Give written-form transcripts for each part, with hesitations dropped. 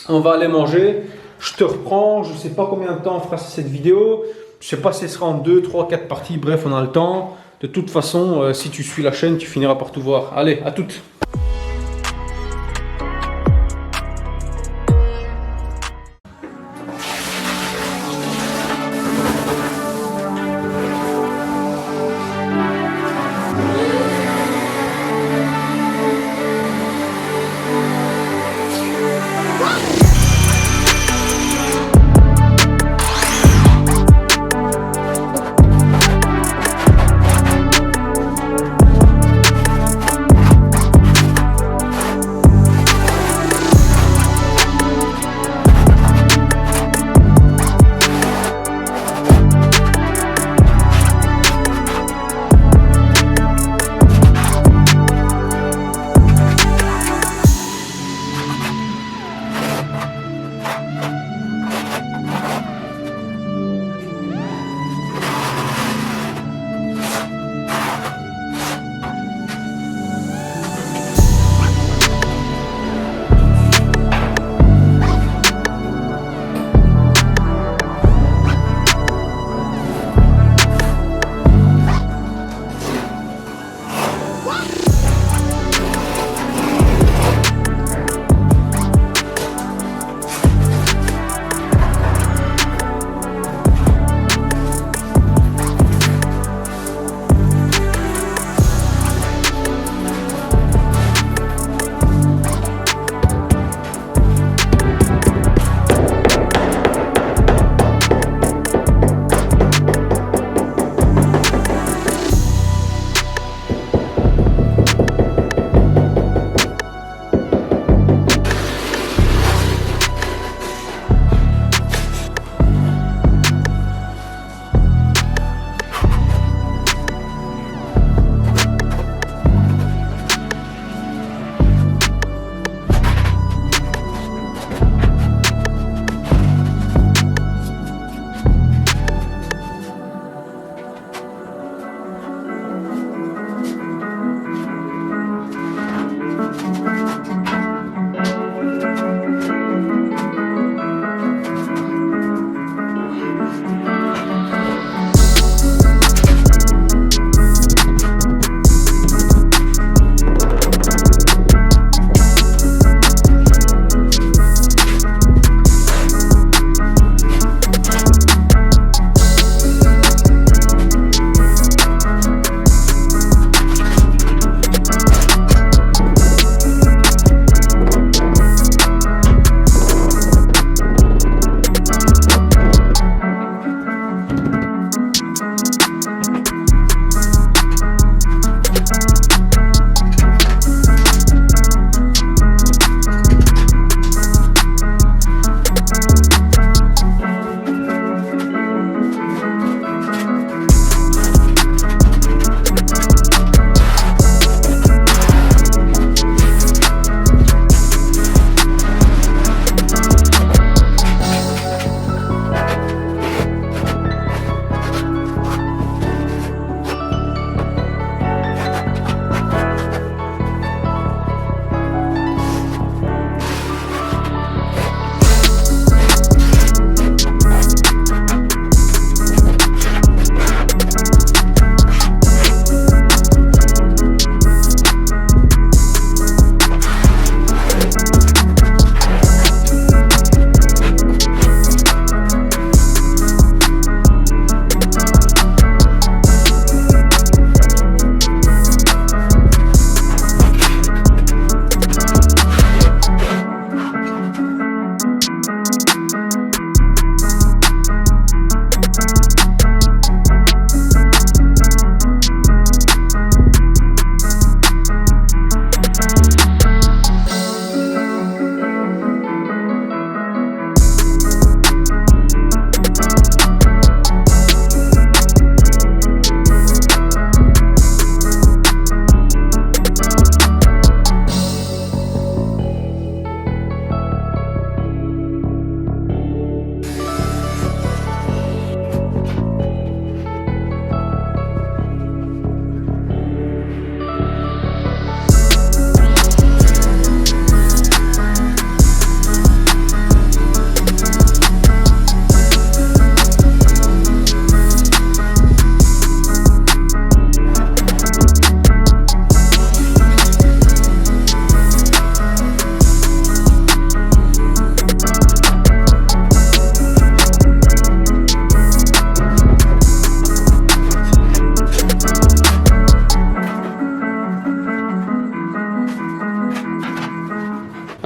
On va aller manger. Je te reprends. Je sais pas combien de temps on fera cette vidéo. Je sais pas si ce sera en 2, 3, 4 parties. Bref, on a le temps. De toute façon, si tu suis la chaîne, tu finiras par tout voir. Allez, à toutes.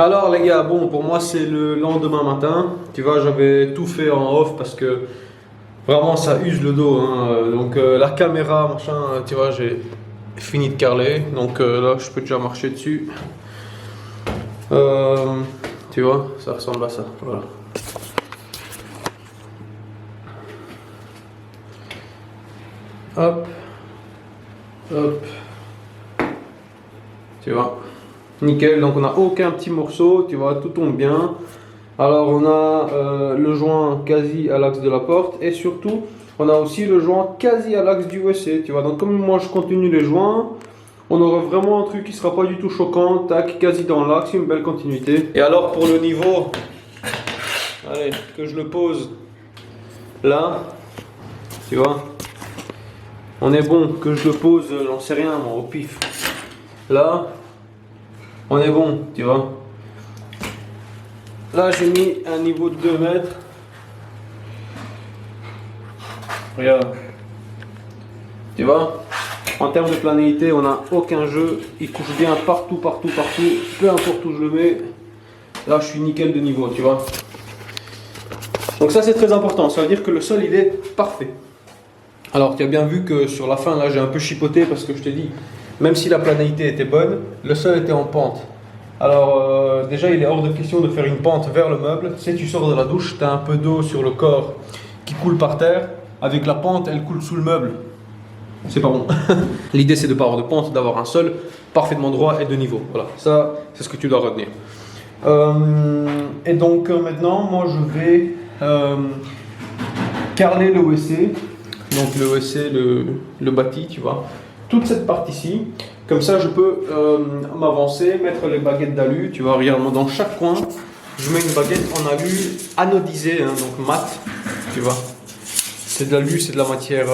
Alors les gars, bon pour moi c'est le lendemain matin. Tu vois, j'avais tout fait en off parce que vraiment ça use le dos. Hein. Donc la caméra, machin, tu vois, j'ai fini de carreler. Donc là je peux déjà marcher dessus. Tu vois, ça ressemble à ça. Voilà. Hop. Hop. Tu vois. Nickel, donc on n'a aucun petit morceau, tu vois, tout tombe bien. Alors on a le joint quasi à l'axe de la porte et surtout on a aussi le joint quasi à l'axe du WC, tu vois. Donc comme moi je continue les joints, on aura vraiment un truc qui sera pas du tout choquant, tac, quasi dans l'axe, une belle continuité. Et alors pour le niveau, allez, que je le pose là, tu vois, on est bon, que je le pose, j'en sais rien moi, au pif. Là, on est bon, tu vois. Là, j'ai mis un niveau de 2 mètres. Regarde. Tu vois, en termes de planéité, on n'a aucun jeu. Il couche bien partout, partout, partout. Peu importe où je le mets. Là, je suis nickel de niveau, tu vois. Donc ça, c'est très important. Ça veut dire que le sol, il est parfait. Alors, tu as bien vu que sur la fin, là, j'ai un peu chipoté parce que je t'ai dit, même si la planéité était bonne, le sol était en pente. Alors déjà il est hors de question de faire une pente vers le meuble. Si tu sors de la douche, tu as un peu d'eau sur le corps qui coule par terre. Avec la pente, elle coule sous le meuble. C'est pas bon. L'idée c'est de ne pas avoir de pente, d'avoir un sol parfaitement droit et de niveau. Voilà, ça c'est ce que tu dois retenir. Et donc maintenant, moi je vais carreler le WC. Donc le WC, le bâti, tu vois. Toute cette partie-ci. Comme ça, je peux m'avancer, mettre les baguettes d'alu. Tu vois, regarde, dans chaque coin, je mets une baguette en alu anodisée, hein, donc mat. Tu vois, c'est de l'alu, c'est de la matière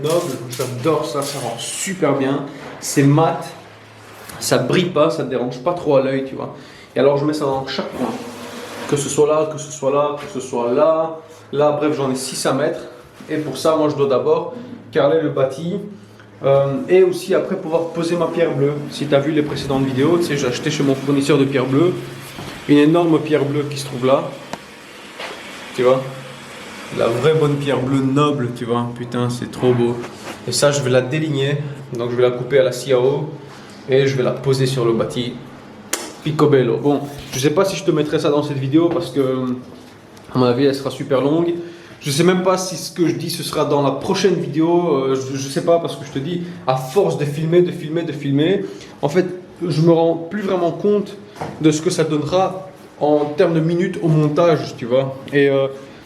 noble. J'adore ça, ça rend super bien. C'est mat, ça brille pas, ça ne dérange pas trop à l'œil, tu vois. Et alors, je mets ça dans chaque coin. Que ce soit là, que ce soit là, que ce soit là. Là, bref, j'en ai 6 à mettre. Et pour ça, moi, je dois d'abord carreler le bâti. Et aussi après pouvoir poser ma pierre bleue. Si tu as vu les précédentes vidéos, tu sais, j'ai acheté chez mon fournisseur de pierre bleue une énorme pierre bleue qui se trouve là. Tu vois, la vraie bonne pierre bleue noble, tu vois. Putain, c'est trop beau. Et ça, je vais la déligner. Donc, je vais la couper à la scie à eau et je vais la poser sur le bâti. Picobello. Bon, je sais pas si je te mettrai ça dans cette vidéo parce que, à mon avis, elle sera super longue. Je sais même pas si ce que je dis ce sera dans la prochaine vidéo, je sais pas parce que je te dis, à force de filmer, en fait je me rends plus vraiment compte de ce que ça donnera en termes de minutes au montage, tu vois. Et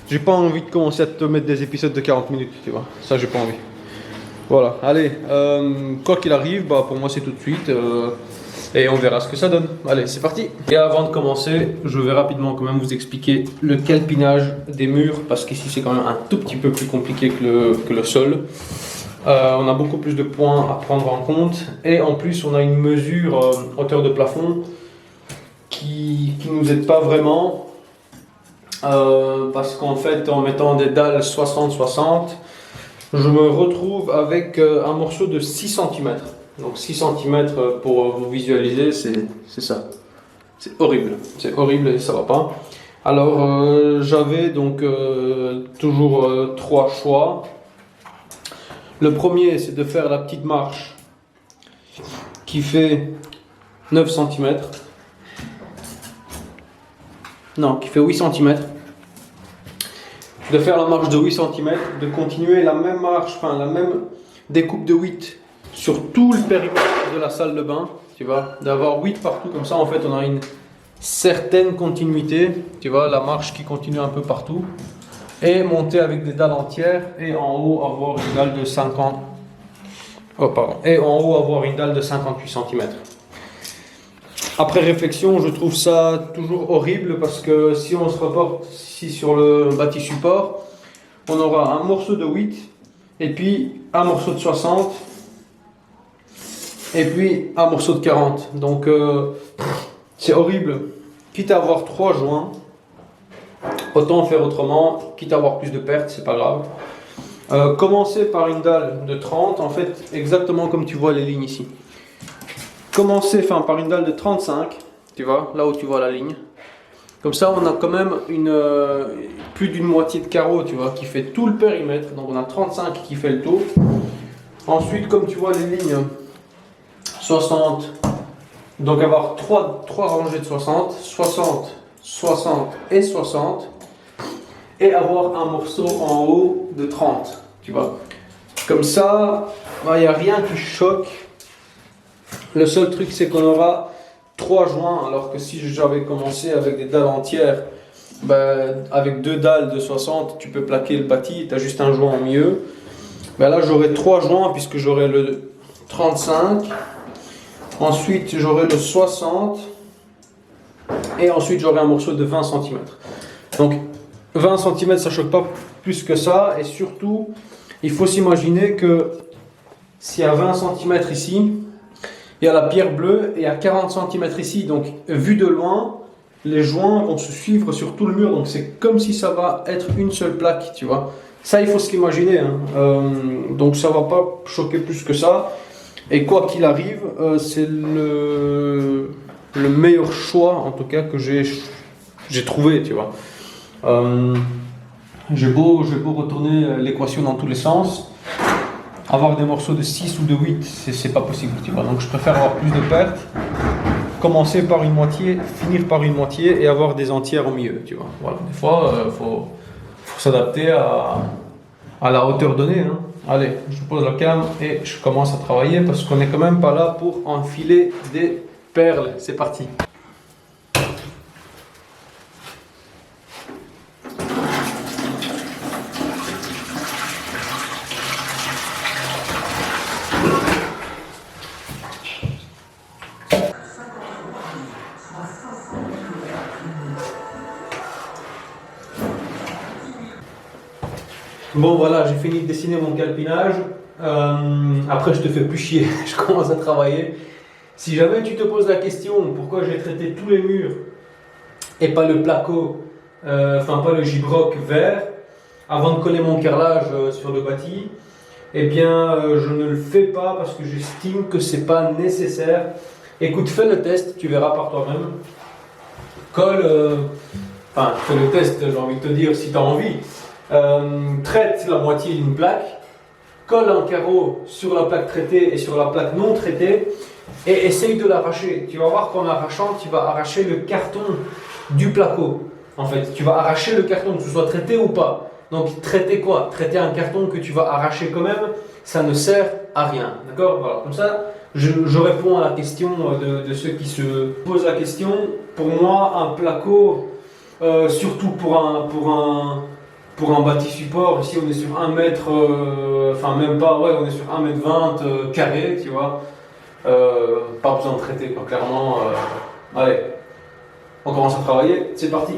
j'ai pas envie de commencer à te mettre des épisodes de 40 minutes, tu vois, ça j'ai pas envie. Voilà, allez, quoi qu'il arrive, bah, pour moi c'est tout de suite. Et on verra ce que ça donne. Allez, c'est parti. Et avant de commencer, je vais rapidement quand même vous expliquer le calpinage des murs, parce qu'ici c'est quand même un tout petit peu plus compliqué que le sol. On a beaucoup plus de points à prendre en compte. Et en plus, on a une mesure hauteur de plafond qui nous aide pas vraiment. Parce qu'en fait, en mettant des dalles 60-60, je me retrouve avec un morceau de 6 cm. Donc 6 cm pour vous visualiser, c'est ça. C'est horrible et ça va pas. Alors j'avais donc toujours 3 choix. Le premier, c'est de faire la petite marche qui fait 9 cm. Non, qui fait 8 cm. De faire la marche de 8 cm, de continuer la même marche, enfin la même découpe de 8 sur tout le périmètre de la salle de bain, tu vois, d'avoir 8 partout, comme ça en fait on a une certaine continuité, tu vois, la marche qui continue un peu partout, et monter avec des dalles entières, et en haut avoir une dalle de 50, et en haut avoir une dalle de 58 cm. Après réflexion, je trouve ça toujours horrible, parce que si on se reporte ici sur le bâti support, on aura un morceau de 8, et puis un morceau de 60, et puis un morceau de 40. Donc c'est horrible. Quitte à avoir 3 joints, autant faire autrement. Quitte à avoir plus de pertes, c'est pas grave. Commencer par une dalle de 30, en fait exactement comme tu vois les lignes ici. Commencer par une dalle de 35 tu vois, là où tu vois la ligne. Comme ça, on a quand même plus d'une moitié de carreau, tu vois, qui fait tout le périmètre. Donc on a 35 qui fait le tour. Ensuite, comme tu vois les lignes 60, donc avoir 3 rangées de 60, 60, 60 et 60. Et avoir un morceau en haut de 30, tu vois. Comme ça, il n'y a rien qui choque. Le seul truc, c'est qu'on aura 3 joints, alors que si j'avais commencé avec des dalles entières, avec 2 dalles de 60, tu peux plaquer le bâti, tu as juste un joint au milieu. Là, j'aurai 3 joints, puisque j'aurai le 35, ensuite j'aurai le 60, et ensuite j'aurai un morceau de 20 cm. Donc, 20 cm, ça ne choque pas plus que ça, et surtout, il faut s'imaginer que s'il y a 20 cm ici, il y a la pierre bleue et il y a 40 cm ici, donc vu de loin, les joints vont se suivre sur tout le mur, donc c'est comme si ça va être une seule plaque, tu vois. Ça, il faut se l'imaginer, hein. Donc ça ne va pas choquer plus que ça, et quoi qu'il arrive, c'est le meilleur choix, en tout cas, que j'ai trouvé, tu vois. J'ai beau retourner l'équation dans tous les sens, avoir des morceaux de 6 ou de 8, c'est pas possible, tu vois. Donc je préfère avoir plus de pertes, commencer par une moitié, finir par une moitié et avoir des entières au milieu, tu vois. Voilà, des fois, faut s'adapter à la hauteur donnée, hein. Allez, je pose la cam et je commence à travailler parce qu'on n'est quand même pas là pour enfiler des perles. C'est parti. Bon voilà, j'ai fini de dessiner mon calpinage. Après je te fais plus chier, je commence à travailler. Si jamais tu te poses la question pourquoi j'ai traité tous les murs et pas le placo, pas le gibroc vert, avant de coller mon carrelage sur le bâti, eh bien je ne le fais pas parce que j'estime que c'est pas nécessaire. Écoute, fais le test, tu verras par toi-même. Fais le test, j'ai envie de te dire, si tu as envie. Traite la moitié d'une plaque, colle un carreau sur la plaque traitée et sur la plaque non traitée et essaye de l'arracher. Tu vas voir qu'en arrachant, tu vas arracher le carton du placo. En fait, tu vas arracher le carton, que ce soit traité ou pas. Donc, traiter quoi? Traiter un carton que tu vas arracher quand même, ça ne sert à rien. D'accord? Voilà, comme ça, je réponds à la question de ceux qui se posent la question. Pour moi, un placo, surtout pour un bâti support, ici on est sur 1 mètre, même pas, ouais, on est sur 1 mètre 20 carré, tu vois. Pas besoin de traiter, quoi, clairement. Allez, on commence à travailler, c'est parti.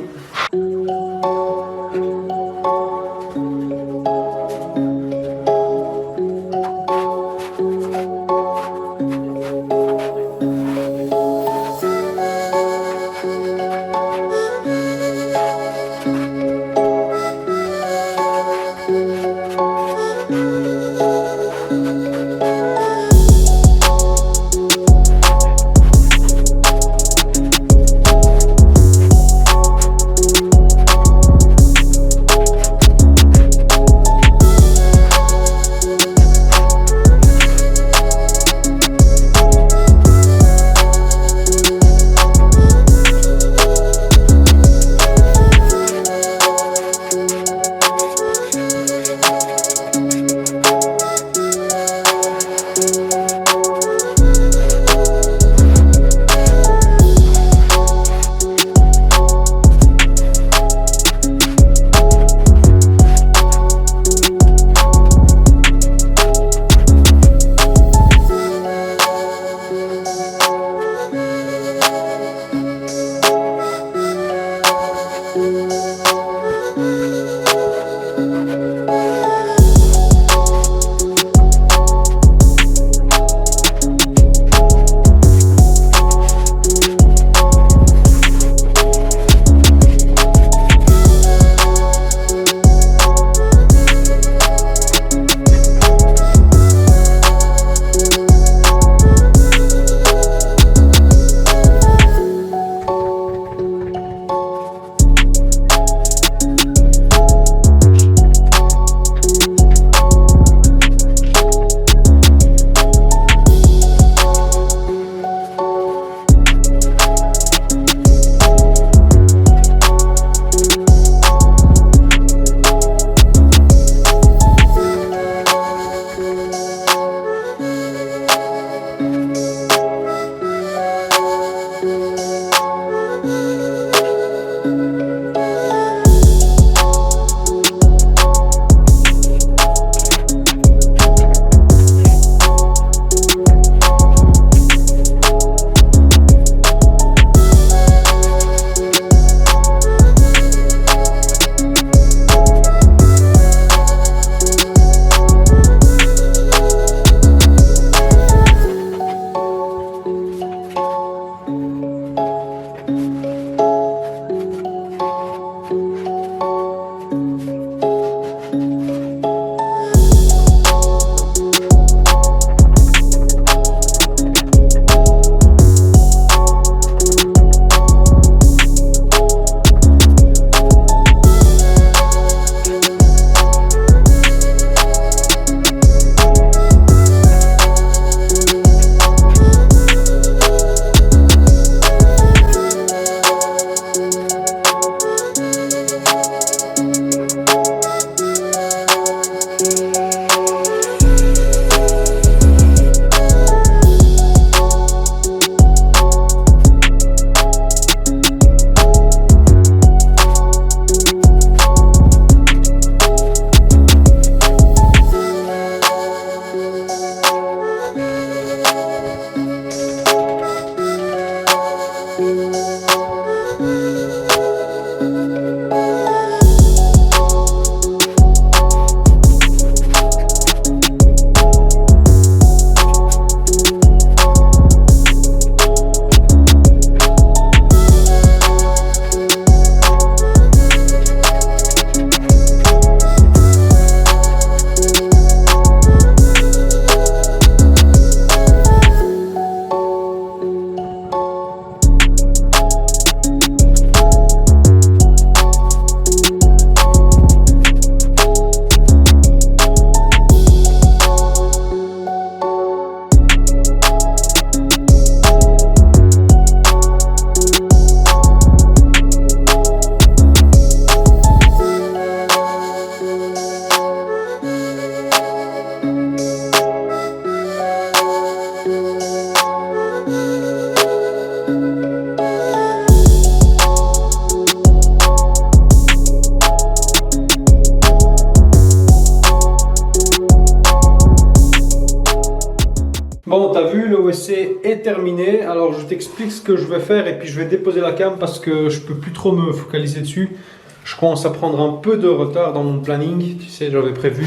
l'OEC est terminé. Alors je t'explique ce que je vais faire et puis je vais déposer la cam parce que je peux plus trop me focaliser dessus. Je commence à prendre un peu de retard dans mon planning. Tu sais, j'avais prévu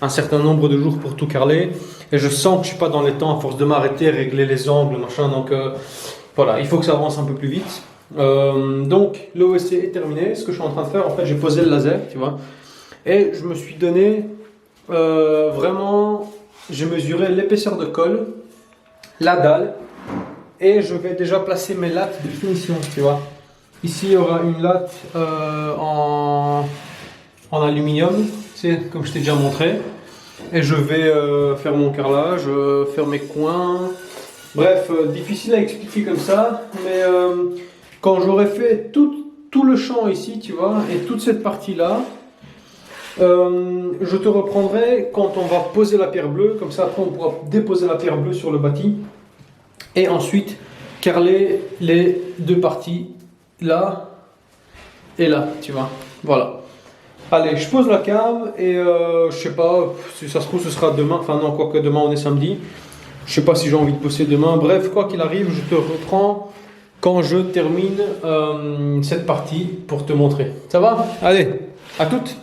un certain nombre de jours pour tout carreler. Et je sens que je suis pas dans les temps à force de m'arrêter, régler les angles, machin. Donc voilà, il faut que ça avance un peu plus vite. Donc l'OEC est terminé. Ce que je suis en train de faire, en fait, j'ai posé le laser, tu vois. Et je me suis donné vraiment, j'ai mesuré l'épaisseur de colle, la dalle. Et je vais déjà placer mes lattes de finition, tu vois. Ici, il y aura une latte en aluminium, c'est comme je t'ai déjà montré. Et je vais faire mon carrelage, faire mes coins. Bref, difficile à expliquer comme ça. Mais quand j'aurai fait tout le champ ici, tu vois, et toute cette partie-là, je te reprendrai quand on va poser la pierre bleue. Comme ça, après, on pourra déposer la pierre bleue sur le bâti. Et ensuite, carreler les deux parties. Là et là, tu vois, voilà. Allez, je pose la cam et je sais pas, si ça se trouve ce sera demain, enfin non, quoique demain on est samedi. Je sais pas si j'ai envie de poster demain. Bref, quoi qu'il arrive, je te reprends quand je termine cette partie pour te montrer. Ça va? Allez, à toutes.